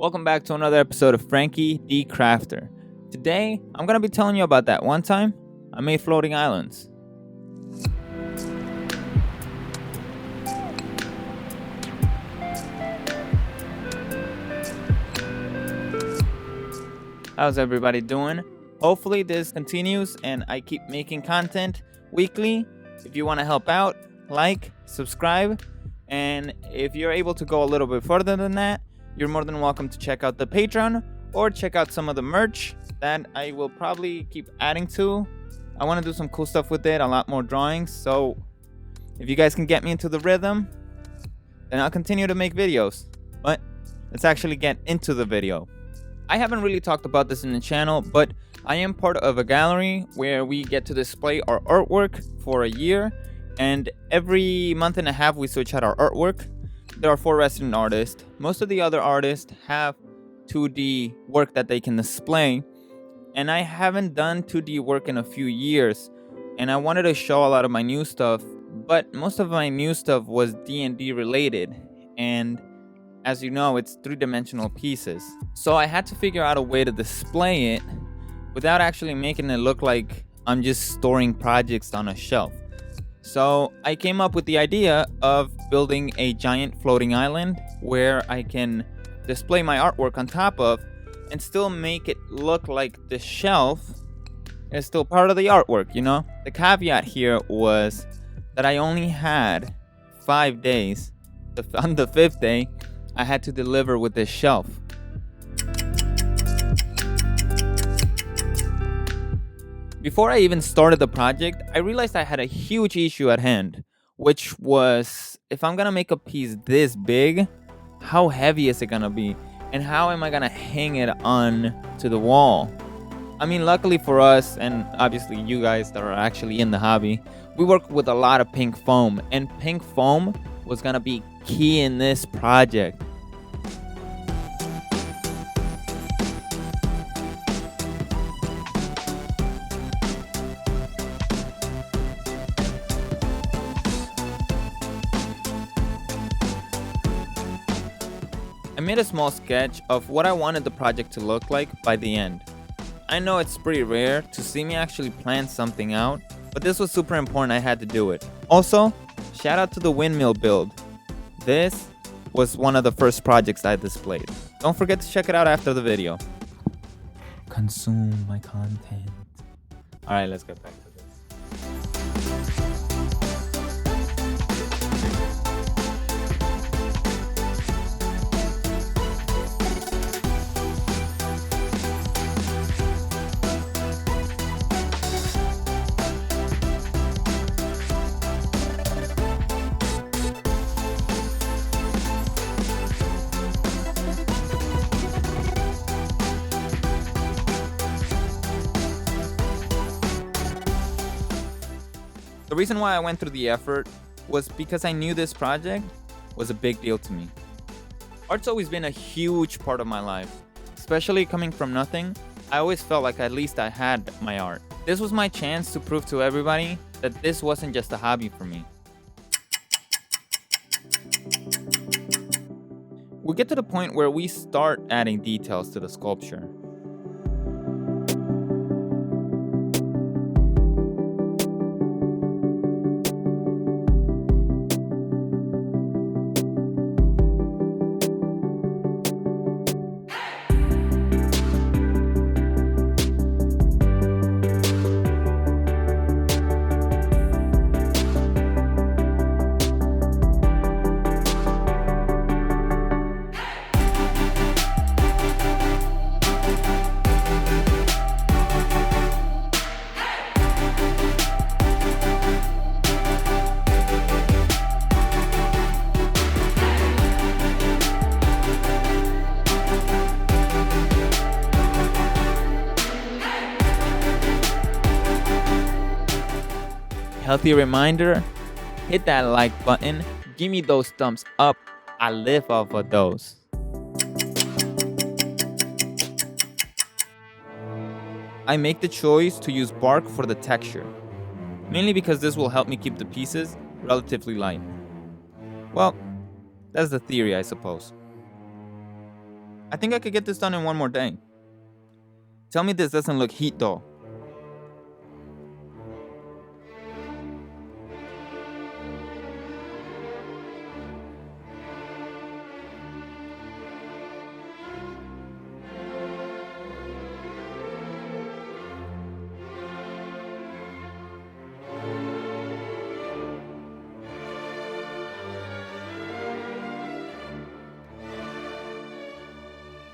Welcome back to another episode of Frankie D. Crafter. Today, I'm going to be telling you about that one time I made floating islands. How's everybody doing? Hopefully this continues and I keep making content weekly. If you want to help out, like, subscribe, and if you're able to go a little bit further than that, you're more than welcome to check out the Patreon or check out some of the merch that I will probably keep adding to. I want to do some cool stuff with it, a lot more drawings. So if you guys can get me into the rhythm, then I'll continue to make videos. But let's actually get into the video. I haven't really talked about this in the channel, but I am part of a gallery where we get to display our artwork for a year. And every month and a half we switch out our artwork. There are 4 resident artists. Most of the other artists have 2D work that they can display. And I haven't done 2D work in a few years. And I wanted to show a lot of my new stuff. But most of my new stuff was D&D related. And as you know, it's 3-dimensional pieces. So I had to figure out a way to display it without actually making it look like I'm just storing projects on a shelf. So I came up with the idea of building a giant floating island where I can display my artwork on top of and still make it look like the shelf is still part of the artwork, you know? The caveat here was that I only had 5 days. On the 5th day, I had to deliver with this shelf. Before I even started the project, I realized I had a huge issue at hand, which was, if I'm gonna make a piece this big, how heavy is it gonna be? And how am I gonna hang it on to the wall? I mean, luckily for us, and obviously you guys that are actually in the hobby, we work with a lot of pink foam, and pink foam was gonna be key in this project. I made a small sketch of what I wanted the project to look like by the end. I know it's pretty rare to see me actually plan something out, but this was super important. I had to do it. Also, shout out to the windmill build. This was one of the first projects I displayed. Don't forget to check it out after the video. Consume my content. Alright, let's get back to this. The reason why I went through the effort was because I knew this project was a big deal to me. Art's always been a huge part of my life. Especially coming from nothing, I always felt like at least I had my art. This was my chance to prove to everybody that this wasn't just a hobby for me. We get to the point where we start adding details to the sculpture. Healthy reminder, hit that like button, give me those thumbs up, I live off of those. I make the choice to use bark for the texture, mainly because this will help me keep the pieces relatively light. Well, that's the theory, I suppose. I think I could get this done in one more day. Tell me this doesn't look heat though.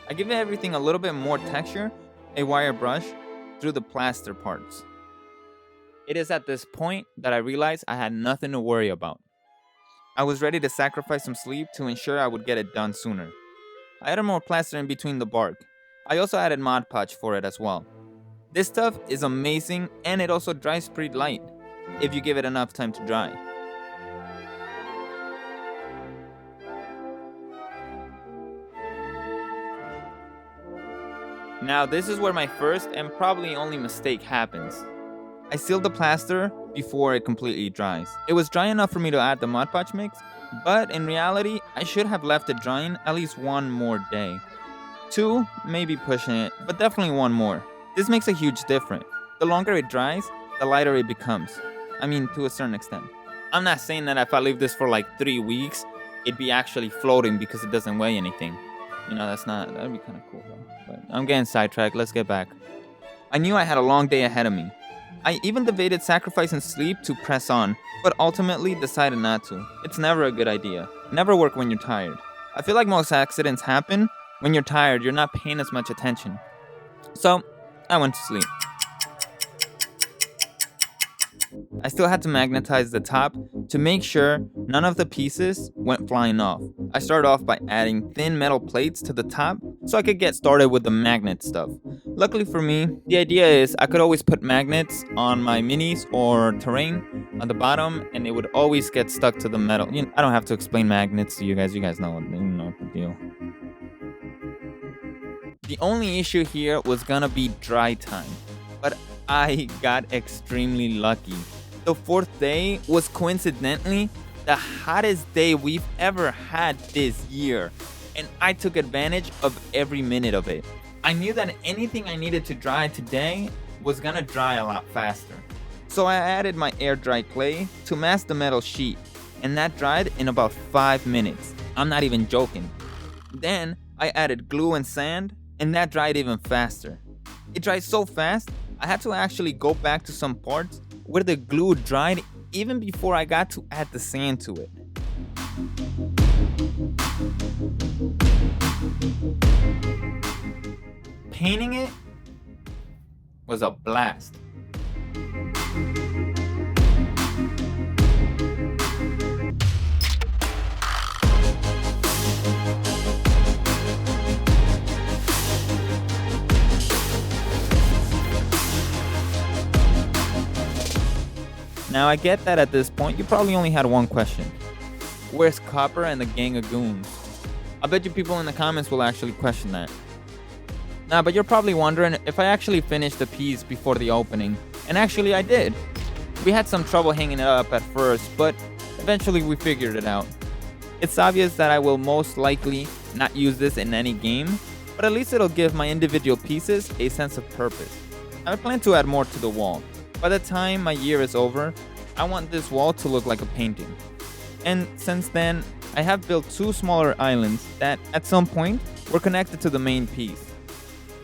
I give everything a little bit more texture, a wire brush, through the plaster parts. It is at this point that I realized I had nothing to worry about. I was ready to sacrifice some sleep to ensure I would get it done sooner. I added more plaster in between the bark. I also added Mod Podge for it as well. This stuff is amazing and it also dries pretty light if you give it enough time to dry. Now this is where my first and probably only mistake happens. I sealed the plaster before it completely dries. It was dry enough for me to add the Mod Podge mix, but in reality, I should have left it drying at least one more day. 2, maybe pushing it, but definitely 1 more. This makes a huge difference. The longer it dries, the lighter it becomes. I mean, to a certain extent. I'm not saying that if I leave this for like 3 weeks, it'd be actually floating because it doesn't weigh anything. You know, that'd be kind of cool though. But I'm getting sidetracked, let's get back. I knew I had a long day ahead of me. I even debated sacrificing sleep to press on, but ultimately decided not to. It's never a good idea. Never work when you're tired. I feel like most accidents happen when you're tired, you're not paying as much attention. So, I went to sleep. I still had to magnetize the top to make sure none of the pieces went flying off. I started off by adding thin metal plates to the top so I could get started with the magnet stuff. Luckily for me, the idea is I could always put magnets on my minis or terrain on the bottom and it would always get stuck to the metal. You know, I don't have to explain magnets to you guys know the deal. The only issue here was gonna be dry time, but I got extremely lucky. The 4th day was coincidentally the hottest day we've ever had this year, and I took advantage of every minute of it. I knew that anything I needed to dry today was gonna dry a lot faster. So I added my air dry clay to mask the metal sheet, and that dried in about 5 minutes. I'm not even joking. Then I added glue and sand, and that dried even faster. It dried so fast, I had to actually go back to some parts where the glue dried even before I got to add the sand to it. Painting it was a blast. Now I get that at this point you probably only had one question. Where's Copper and the gang of goons? I bet you people in the comments will actually question that. Nah, but you're probably wondering if I actually finished the piece before the opening. And actually I did. We had some trouble hanging it up at first, but eventually we figured it out. It's obvious that I will most likely not use this in any game, but at least it'll give my individual pieces a sense of purpose. I plan to add more to the wall. By the time my year is over, I want this wall to look like a painting. And since then, I have built 2 smaller islands that, at some point, were connected to the main piece.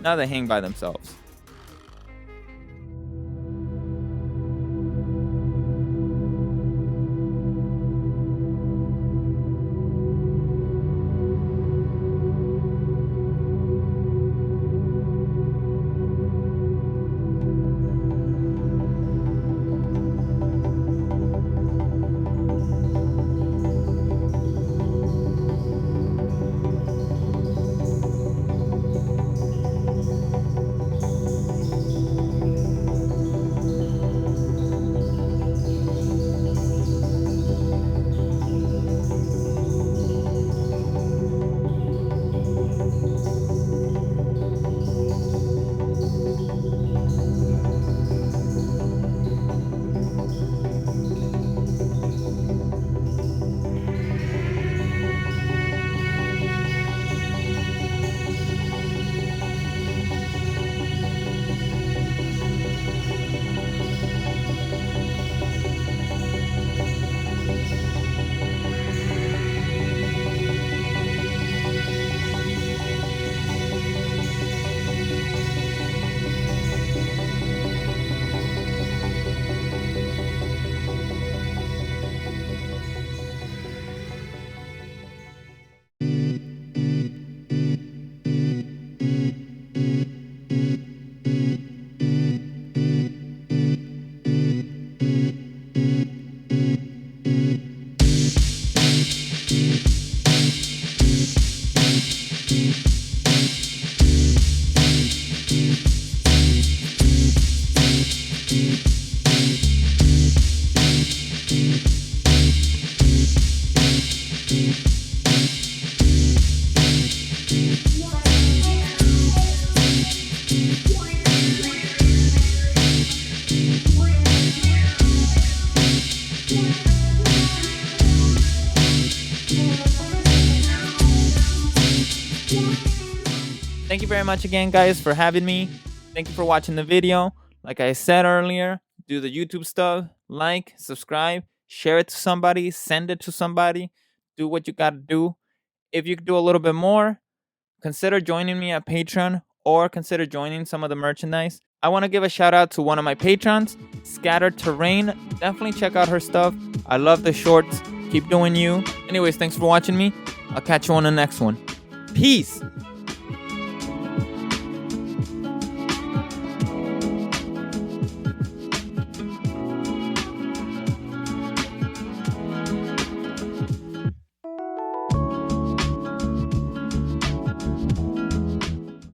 Now they hang by themselves. Thank you very much again, guys, for having me. Thank you for watching the video. Like I said earlier, do the YouTube stuff, like, subscribe, share it to somebody, send it to somebody, do what you gotta do. If you could do a little bit more, consider joining me at Patreon or consider joining some of the merchandise. I want to give a shout out to one of my patrons, Scattered Terrain. Definitely check out her stuff. I love the shorts. Keep doing you. Anyways, thanks for watching me. I'll catch you on the next one. Peace.